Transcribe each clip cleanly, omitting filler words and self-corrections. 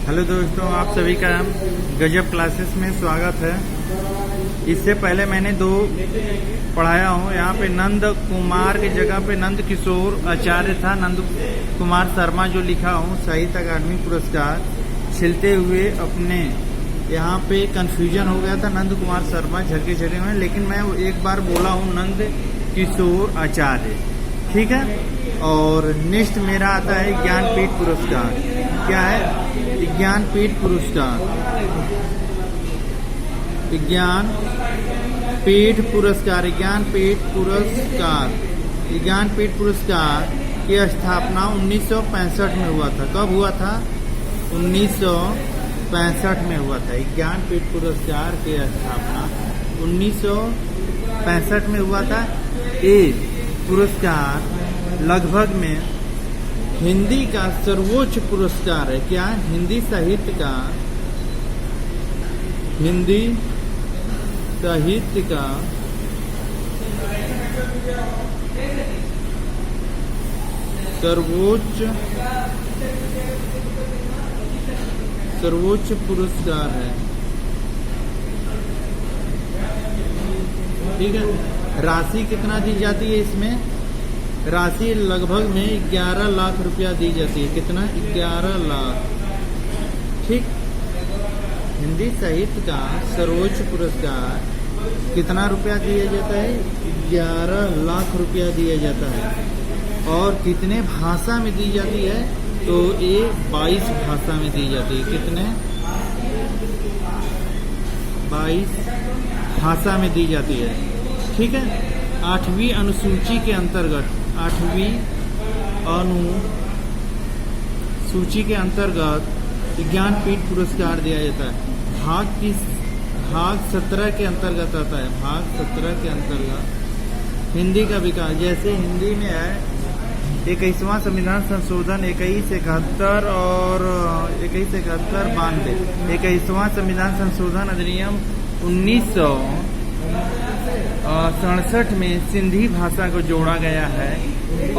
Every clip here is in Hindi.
हेलो दोस्तों, आप सभी का गजब क्लासेस में स्वागत है। इससे पहले मैंने 2 पढ़ाया हूँ। यहाँ पे नंद कुमार की जगह पे नंद किशोर आचार्य था। नंद कुमार शर्मा जो लिखा हूँ साहित्य अकादमी पुरस्कार छिलते हुए अपने यहाँ पे कंफ्यूजन हो गया था नंद कुमार शर्मा झरके झरके में, लेकिन मैं एक बार बोला हूँ नंद किशोर आचार्य, ठीक है। और नेक्स्ट मेरा आता है ज्ञानपीठ पुरस्कार। क्या है? ज्ञानपीठ पुरस्कार। ज्ञानपीठ पुरस्कार ज्ञानपीठ पुरस्कार की स्थापना 1965 में हुआ था। कब हुआ था? 1965 में हुआ था। ज्ञानपीठ पुरस्कार की स्थापना 1965 में हुआ था। ये पुरस्कार लगभग में हिंदी का सर्वोच्च पुरस्कार है। क्या? हिंदी साहित्य का सर्वोच्च पुरस्कार है, ठीक है। राशि कितना दी जाती है इसमें? राशि लगभग में 11 लाख रुपया दी जाती है। कितना? 11 लाख, ठीक। हिंदी साहित्य का सर्वोच्च पुरस्कार कितना रुपया दिया जाता है? 11 लाख रुपया दिया जाता है। और कितने भाषा में दी जाती है? तो ये 22 भाषा में दी जाती है। कितने? 22 भाषा में दी जाती है, ठीक है। 8वीं अनुसूची के अंतर्गत 8वीं अनुसूची के अंतर्गत ज्ञानपीठ पुरस्कार दिया जाता है। भाग 17 के अंतर्गत आता है। भाग 17 के अंतर्गत हिंदी का विकास, जैसे हिंदी में है 21वां संविधान संशोधन 2171 और 2192। 21वां संविधान संशोधन अधिनियम 1967 में सिंधी भाषा को जोड़ा गया है।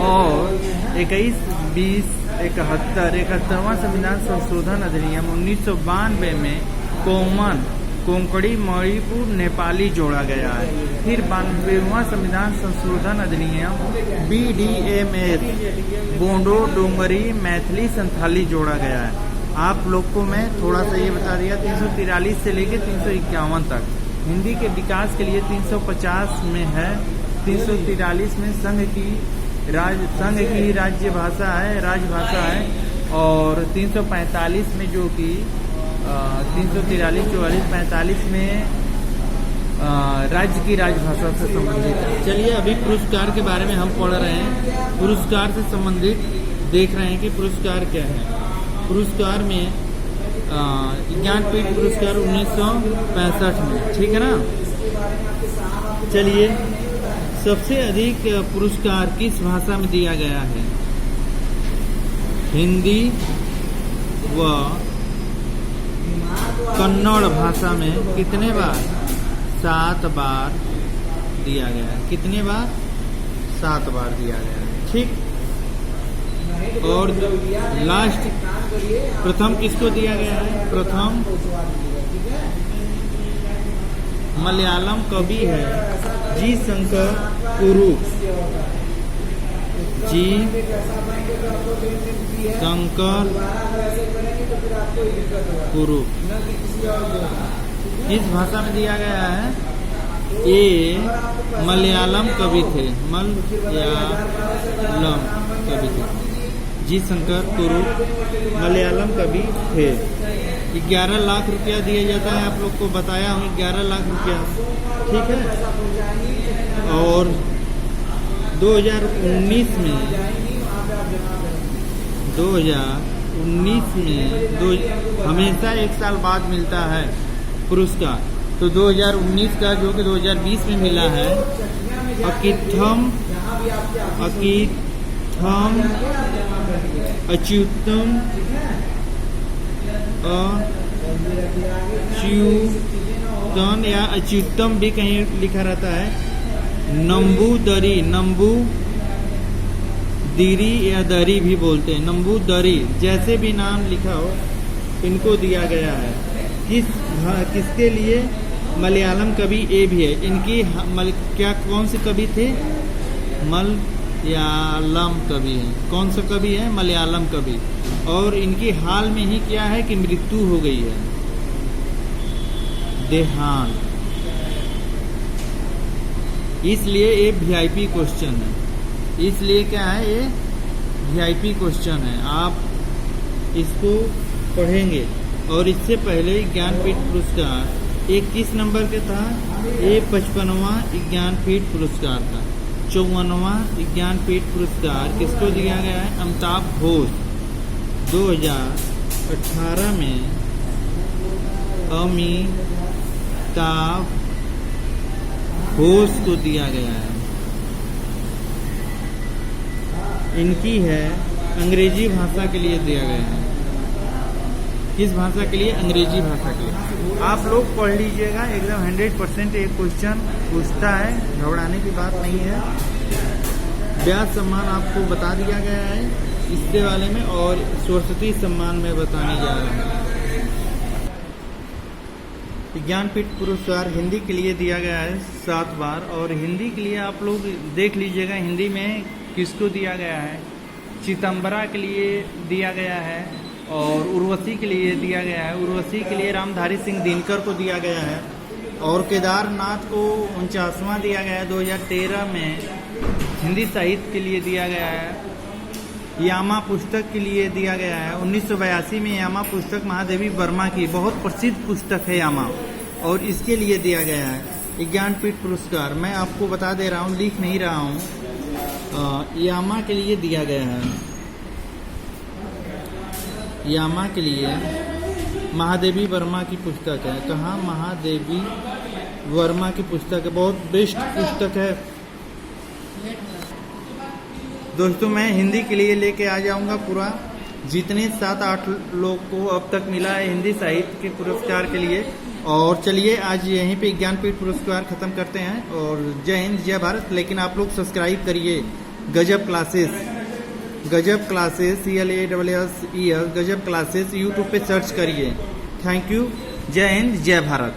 और 71वां संविधान संशोधन अधिनियम 1992 में कोंकणी मणिपुर नेपाली जोड़ा गया है। फिर 92वां संविधान संशोधन अधिनियम BDMS बोडो डोंगरी मैथिली संथाली जोड़ा गया है। आप लोग को मैं थोड़ा सा ये बता दिया, 343 से लेकर 351 तक। हिंदी के विकास के लिए 350 में है, 343 में संघ की राजभाषा है, और 345 में जो कि 343, 44, 45 में राज्य की राजभाषा से संबंधित है। चलिए अभी पुरस्कार के बारे में हम पढ़ रहे हैं। पुरस्कार से संबंधित देख रहे हैं कि पुरस्कार क्या है। पुरस्कार में ज्ञानपीठ पुरस्कार 1965 में, ठीक है ना। चलिए, सबसे अधिक पुरस्कार किस भाषा में दिया गया है? हिंदी व कन्नड़ भाषा में कितने बार? 7 बार दिया गया है। कितने बार? 7 बार दिया गया है, ठीक। और लास्ट प्रथम किसको दिया गया है? प्रथम मलयालम कवि है जी शंकर कुरुप। इस भाषा में दिया गया है। ये मलयालम कवि थे। जी शंकर कुरुप मलयालम कवि थे। 11 लाख रुपया दिया जाता है। आप लोग को बताया हूँ 11 लाख रुपया, ठीक है। और 2019 में हमेशा 1 साल बाद मिलता है पुरस्कार। तो 2019 का जो कि 2020 में मिला है अकिथम अच्युतम या अच्युतम भी कहीं लिखा रहता है। नंबू दीरी या दरी भी बोलते हैं। नंबू दरी, जैसे भी नाम लिखा हो इनको दिया गया है। किसके लिए? मलयालम कवि ए भी है इनकी। क्या कौन से कवि थे? मलयालम कवि है। कौन सा कवि है? मलयालम कवि। और इनकी हाल में ही क्या है कि मृत्यु हो गई है, देहांत। इसलिए ये वीआईपी क्वेश्चन है। इसलिए क्या है, ये वीआईपी क्वेश्चन है। आप इसको पढ़ेंगे। और इससे पहले ज्ञानपीठ पुरस्कार ये किस नंबर के था? ये 55वां ज्ञानपीठ पुरस्कार था। 54वां ज्ञानपीठ पुरस्कार किसको दिया गया है? अमिताभ घोष। 2018 में अमिताभ घोष को दिया गया है। इनकी है अंग्रेजी भाषा के लिए दिया गया है। किस भाषा के लिए? अंग्रेजी भाषा के लिए। आप लोग पढ़ लीजिएगा, एकदम 100% एक क्वेश्चन पूछता है, घबराने की बात नहीं है। व्यास सम्मान आपको बता दिया गया है इसके वाले में, और सरस्वती सम्मान में बताने जा रहा हूँ। ज्ञानपीठ पुरस्कार हिंदी के लिए दिया गया है 7 बार। और हिंदी के लिए आप लोग देख लीजिएगा, हिंदी में किसको दिया गया है? चिदम्बरा के लिए दिया गया है, और उर्वशी के लिए दिया गया है। उर्वशी के लिए रामधारी सिंह दिनकर को दिया गया है। और केदारनाथ को 49वां दिया गया है 2013 में। हिंदी साहित्य के लिए दिया गया है। यामा पुस्तक के लिए दिया गया है 1982 में। यामा पुस्तक महादेवी वर्मा की बहुत प्रसिद्ध पुस्तक है यामा, और इसके लिए दिया गया है ज्ञानपीठ पुरस्कार। मैं आपको बता दे रहा हूँ, लिख नहीं रहा हूँ। यामा के लिए दिया गया है। यामा के लिए महादेवी वर्मा की पुस्तक है। कहाँ? महादेवी वर्मा की पुस्तक है, बहुत बेस्ट पुस्तक है दोस्तों। मैं हिंदी के लिए लेके आ जाऊंगा पूरा, जितने 7-8 लोग को अब तक मिला है हिंदी साहित्य के पुरस्कार के लिए। और चलिए आज यहीं पे ज्ञानपीठ पुरस्कार खत्म करते हैं। और जय हिंद, जय भारत। लेकिन आप लोग सब्सक्राइब करिए गजब क्लासेस, गजब क्लासेस CLASSES गजब क्लासेस यूट्यूब पे सर्च करिए। Thank you. जय हिंद, जय भारत।